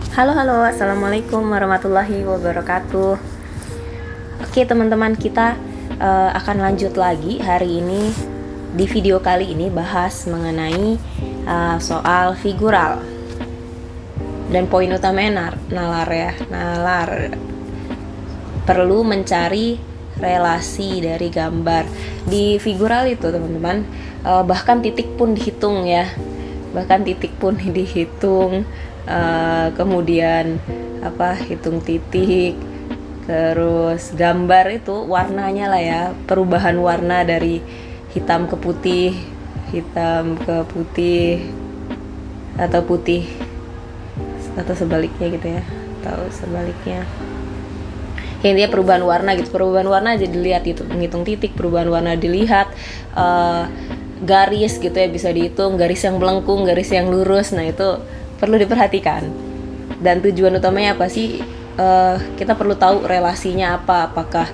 Halo, halo, assalamualaikum warahmatullahi wabarakatuh. Oke, teman-teman, kita akan lanjut lagi hari ini. Di video kali ini bahas mengenai soal figural dan poin utamanya nalar perlu mencari relasi dari gambar. Di figural itu, teman-teman, bahkan titik pun dihitung ya, kemudian hitung titik, terus gambar itu warnanya lah ya, perubahan warna dari hitam ke putih atau putih atau sebaliknya gitu ya, yang dia perubahan warna aja dilihat, itu menghitung titik, perubahan warna dilihat, garis gitu ya, bisa dihitung garis yang melengkung, garis yang lurus. Nah, itu perlu diperhatikan. Dan tujuan utamanya apa sih? Kita perlu tahu relasinya apa, apakah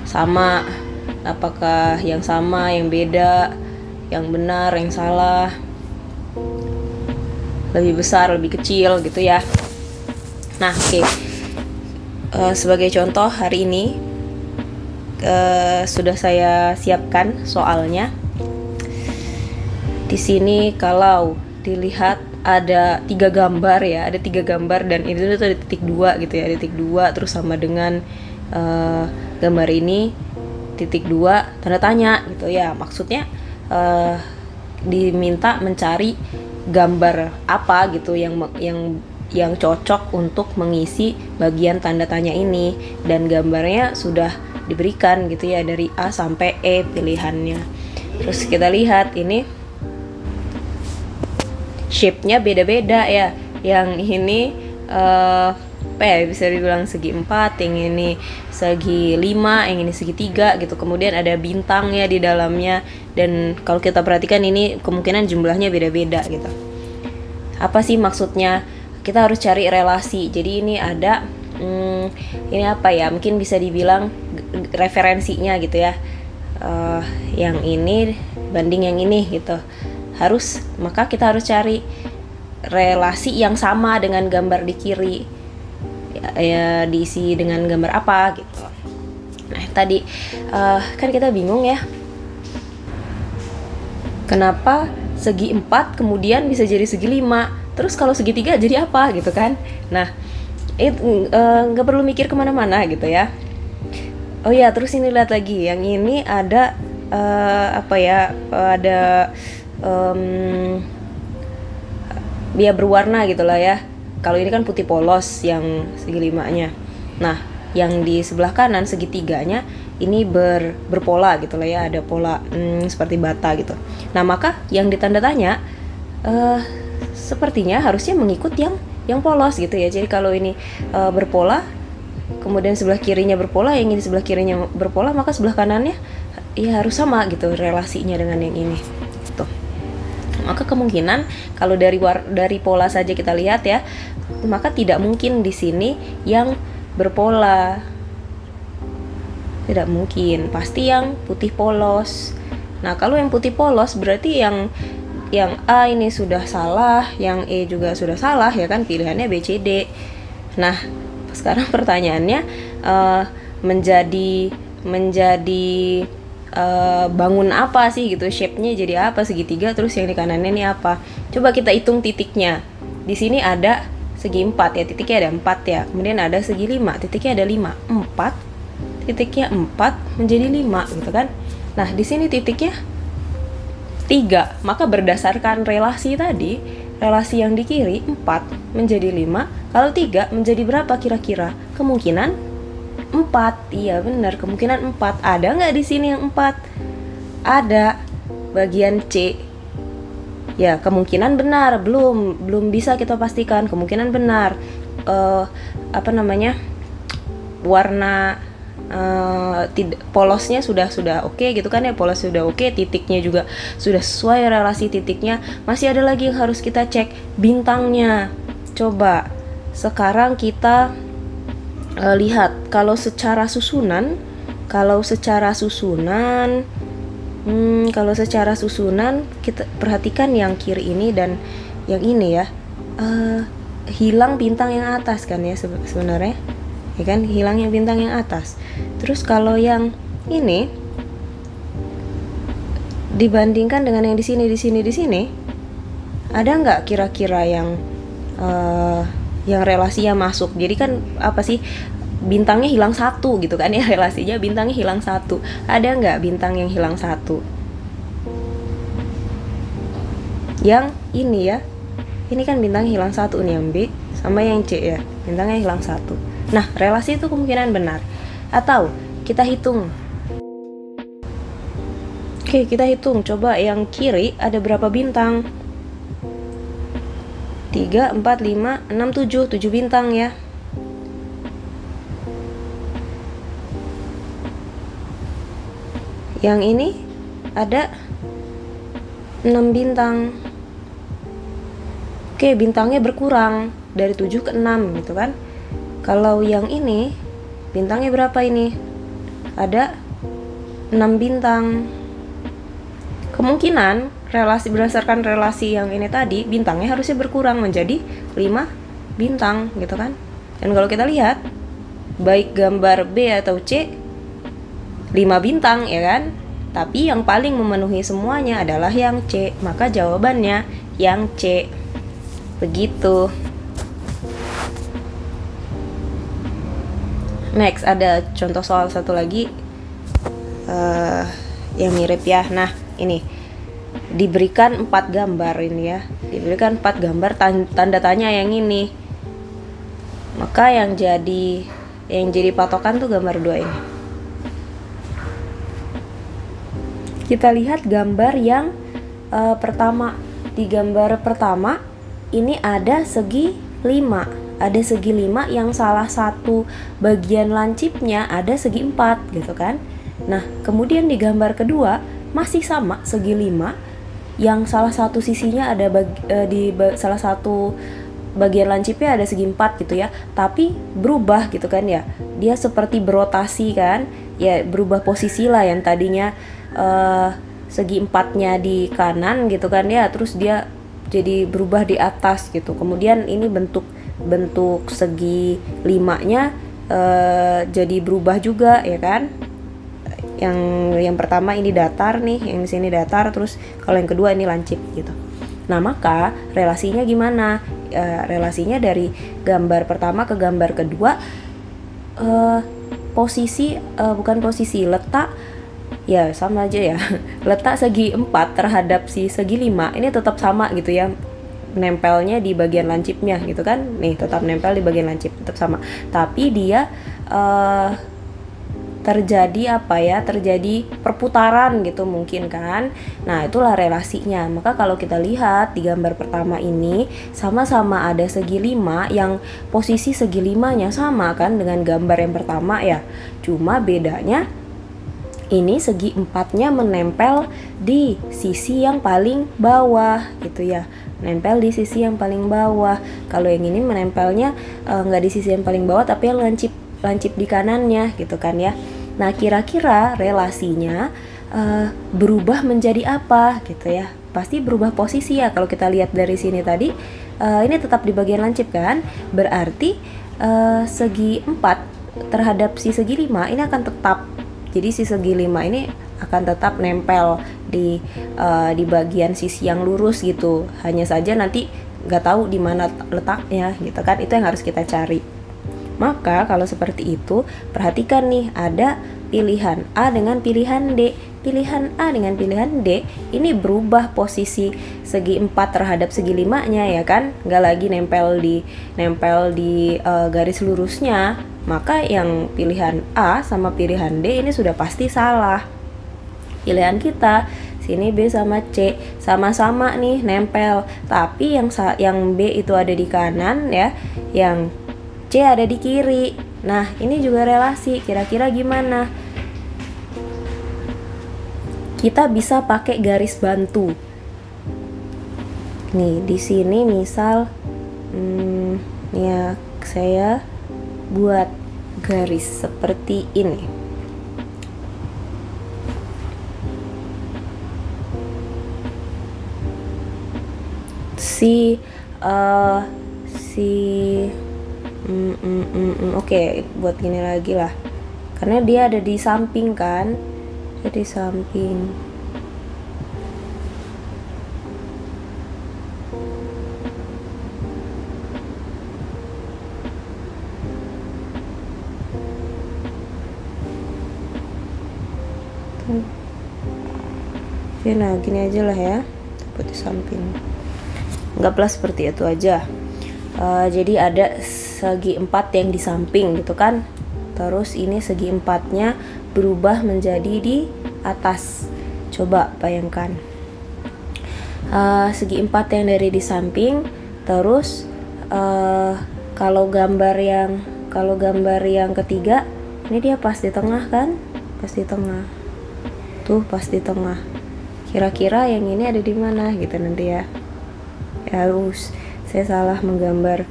sama, apakah yang sama, yang beda, yang benar, yang salah, lebih besar, lebih kecil gitu ya. Nah, oke. Sebagai contoh, hari ini sudah saya siapkan soalnya. Di sini kalau dilihat ada 3 gambar ya, dan ini tuh ada titik 2 gitu ya, titik 2 terus sama dengan gambar ini titik 2 tanda tanya gitu ya. Maksudnya diminta mencari gambar apa gitu yang cocok untuk mengisi bagian tanda tanya ini, dan gambarnya sudah diberikan gitu ya, dari A sampai E pilihannya. Terus kita lihat ini shape-nya beda-beda ya. Yang ini bisa dibilang segi 4, yang ini segi 5, yang ini segi 3 gitu. Kemudian ada bintangnya di dalamnya, dan kalau kita perhatikan ini kemungkinan jumlahnya beda-beda gitu. Apa sih maksudnya? Kita harus cari relasi. Jadi ini ada ini apa ya? Mungkin bisa dibilang referensinya gitu ya. Yang ini banding yang ini gitu. Maka kita harus cari relasi yang sama dengan gambar di kiri. Ya, diisi dengan gambar apa gitu. Nah, tadi kan kita bingung ya. Kenapa segi 4 kemudian bisa jadi segi 5? Terus kalau segitiga jadi apa gitu kan? Nah, itu nggak perlu mikir kemana-mana gitu ya. Oh ya, terus ini lihat lagi, yang ini ada dia berwarna gitulah ya. Kalau ini kan putih polos yang segi 5-nya. Nah, yang di sebelah kanan segitiganya ini berpola gitu lah ya, ada pola seperti bata gitu. Nah, maka yang ditanda tanya sepertinya harusnya mengikut yang polos gitu ya. Jadi kalau ini berpola, kemudian sebelah kirinya berpola, yang ini sebelah kirinya berpola, maka sebelah kanannya ya harus sama gitu relasinya dengan yang ini gitu. Maka kemungkinan kalau dari pola saja kita lihat ya, maka tidak mungkin di sini yang berpola. Tidak mungkin, pasti yang putih polos. Nah, kalau yang putih polos berarti yang A ini sudah salah, yang E juga sudah salah ya kan, pilihannya B, C, D. Nah, sekarang pertanyaannya menjadi bangun apa sih gitu, shape-nya jadi apa, segitiga, terus yang di kanannya ini apa. Coba kita hitung titiknya. Di sini ada segi 4 ya, titiknya ada 4 ya. Kemudian ada segi 5, titiknya ada 5. 4 titiknya 4 menjadi 5 gitu kan. Nah, di sini titiknya 3. Maka berdasarkan relasi tadi, relasi yang di kiri 4 menjadi 5, kalau 3 menjadi berapa kira-kira? Kemungkinan 4. Iya benar, kemungkinan 4. Ada nggak di sini yang 4? Ada. Bagian C. Ya, kemungkinan benar, belum bisa kita pastikan. Kemungkinan benar. Warna polosnya sudah oke gitu kan ya, polos sudah oke, titiknya juga sudah sesuai relasi titiknya. Masih ada lagi yang harus kita cek, bintangnya. Coba sekarang kita lihat kalau secara susunan kita perhatikan yang kiri ini dan yang ini ya. hilang bintang yang atas kan ya sebenarnya, ya kan, hilang yang bintang yang atas. Terus kalau yang ini dibandingkan dengan yang di sini, ada nggak kira-kira yang relasinya masuk? Jadi kan apa sih, bintangnya hilang satu gitu kan ya, relasinya bintangnya hilang satu. Ada nggak bintang yang hilang satu? Yang ini ya, ini kan bintangnya hilang satu nih, yang B sama yang C ya, bintangnya hilang satu. Nah, relasi itu kemungkinan benar. Atau kita hitung. Oke, kita hitung. Coba yang kiri ada berapa bintang? 3, 4, 5, 6, 7. 7 bintang ya. Yang ini ada 6 bintang. Oke, bintangnya berkurang dari 7 ke 6 gitu kan. Kalau yang ini bintangnya berapa ini? Ada 6 bintang. Kemungkinan berdasarkan relasi yang ini tadi, bintangnya harusnya berkurang menjadi 5 bintang gitu kan. Dan kalau kita lihat, baik gambar B atau C, 5 bintang ya kan. Tapi yang paling memenuhi semuanya adalah yang C. Maka jawabannya yang C. Begitu. Next, ada contoh soal satu lagi yang mirip ya. Nah, ini diberikan 4 gambar ini ya. Diberikan 4 gambar tanda tanya yang ini. Maka yang jadi patokan tuh gambar 2 ini. Kita lihat gambar yang pertama. Di gambar pertama ini ada segi 5. Ada segi 5 yang salah satu bagian lancipnya ada segi 4 gitu kan. Nah, kemudian di gambar kedua masih sama segi 5 yang salah satu sisinya ada salah satu bagian lancipnya ada segi 4 gitu ya, tapi berubah gitu kan ya, dia seperti berotasi kan ya, berubah posisi lah, yang tadinya segi 4-nya di kanan gitu kan ya, terus dia jadi berubah di atas gitu. Kemudian ini bentuk segi 5-nya jadi berubah juga ya kan. Yang pertama ini datar nih, yang di sini datar, terus kalau yang kedua ini lancip gitu. Nah, maka relasinya gimana? Relasinya dari gambar pertama ke gambar kedua, letak ya sama aja ya. Letak segi 4 terhadap si segi 5 ini tetap sama gitu ya, nempelnya di bagian lancipnya gitu kan. Nih, tetap nempel di bagian lancip, tetap sama. Tapi dia terjadi perputaran gitu mungkin kan. Nah, itulah relasinya. Maka kalau kita lihat di gambar pertama ini sama-sama ada segi 5 yang posisi segi 5-nya sama kan dengan gambar yang pertama ya. Cuma bedanya ini segi 4-nya menempel di sisi yang paling bawah gitu ya. Nempel di sisi yang paling bawah. Kalau yang ini menempelnya nggak di sisi yang paling bawah, tapi yang lancip di kanannya gitu kan ya. Nah, kira-kira relasinya berubah menjadi apa gitu ya? Pasti berubah posisi ya. Kalau kita lihat dari sini tadi, ini tetap di bagian lancip kan? Berarti segi 4 terhadap si segi 5 ini akan tetap. Jadi si segi 5 ini akan tetap nempel di bagian sisi yang lurus gitu. Hanya saja nanti nggak tahu di mana letaknya gitu kan. Itu yang harus kita cari. Maka kalau seperti itu, perhatikan nih, ada pilihan A dengan pilihan D. Pilihan A dengan pilihan D ini berubah posisi segi 4 terhadap segi 5-nya ya kan, nggak lagi nempel di garis lurusnya. Maka yang pilihan A sama pilihan D ini sudah pasti salah. Pilihan kita sini B sama C sama-sama nih nempel, tapi yang B itu ada di kanan ya, yang C ada di kiri. Nah, ini juga relasi. Kira-kira gimana? Kita bisa pakai garis bantu. Nih, di sini misal ya saya buat garis seperti ini. Si si oke, buat gini lagi lah, karena dia ada di samping kan, ada di samping. Oke, nah gini aja lah ya, buat di samping. Anggaplah seperti itu aja. Jadi ada segi 4 yang di samping gitu kan, terus ini segi 4-nya berubah menjadi di atas. Coba bayangkan, segi 4 yang dari di samping, terus kalau gambar yang ketiga ini dia pas di tengah kan, pas di tengah tuh, pas di tengah. Kira-kira yang ini ada di mana gitu nanti ya. Harus saya salah menggambar,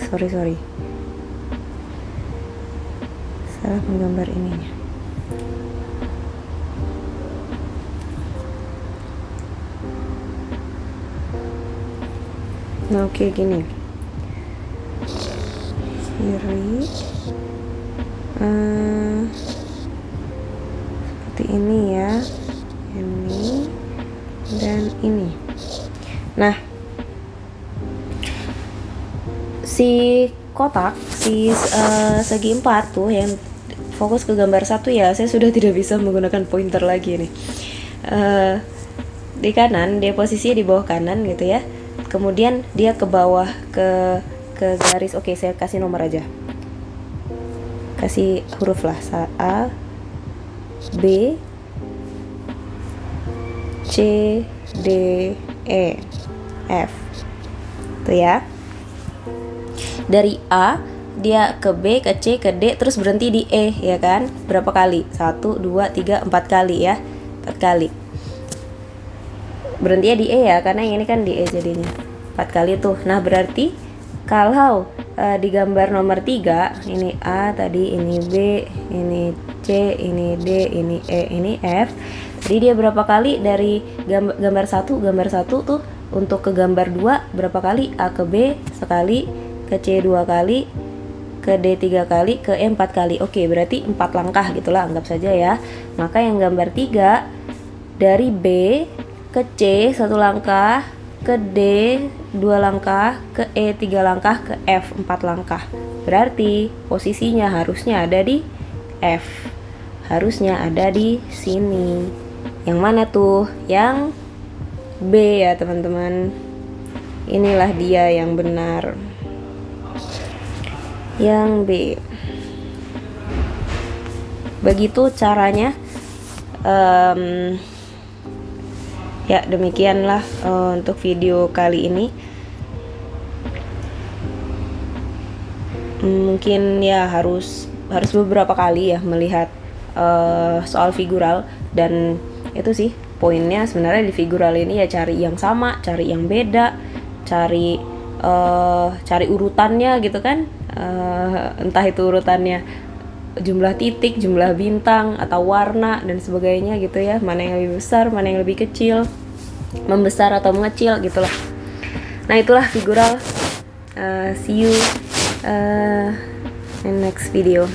sorry salah menggambar ininya. Nah oke, gini kiri, seperti ini ya, ini dan ini. Nah, si kotak, segi 4 tuh yang fokus ke gambar 1 ya, saya sudah tidak bisa menggunakan pointer lagi nih. Di kanan, dia posisinya di bawah kanan gitu ya. Kemudian dia ke bawah ke garis. Oke, saya kasih nomor aja. Kasih huruf lah, A, B, C, D, E, F. Tuh ya. Dari A dia ke B, ke C, ke D, terus berhenti di E ya kan. Berapa kali? 1, 2, 3, 4 kali ya. 4 kali. Berhentinya di E ya, karena yang ini kan di E jadinya. 4 kali tuh. Nah, berarti kalau di gambar nomor 3, ini A tadi, ini B, ini C, ini D, ini E, ini F. Jadi dia berapa kali dari gambar 1 tuh untuk ke gambar 2 berapa kali? A ke B sekali, ke C 2 kali, ke D 3 kali, ke E 4 kali. Oke, berarti 4 langkah gitulah, anggap saja ya. Maka yang gambar 3 dari B ke C 1 langkah, ke D 2 langkah, ke E 3 langkah, ke F 4 langkah. Berarti posisinya harusnya ada di F. Harusnya ada di sini. Yang mana tuh? Yang B ya teman-teman. Inilah dia yang benar. Yang B. Begitu caranya. Ya demikianlah untuk video kali ini. Mungkin ya harus beberapa kali ya melihat soal figural, dan itu sih poinnya sebenarnya di figural ini ya, cari yang sama, cari yang beda, cari urutannya gitu kan, entah itu urutannya jumlah titik, jumlah bintang, atau warna dan sebagainya gitu ya, mana yang lebih besar, mana yang lebih kecil, membesar atau mengecil gitulah. Nah itulah figural. See you in next video.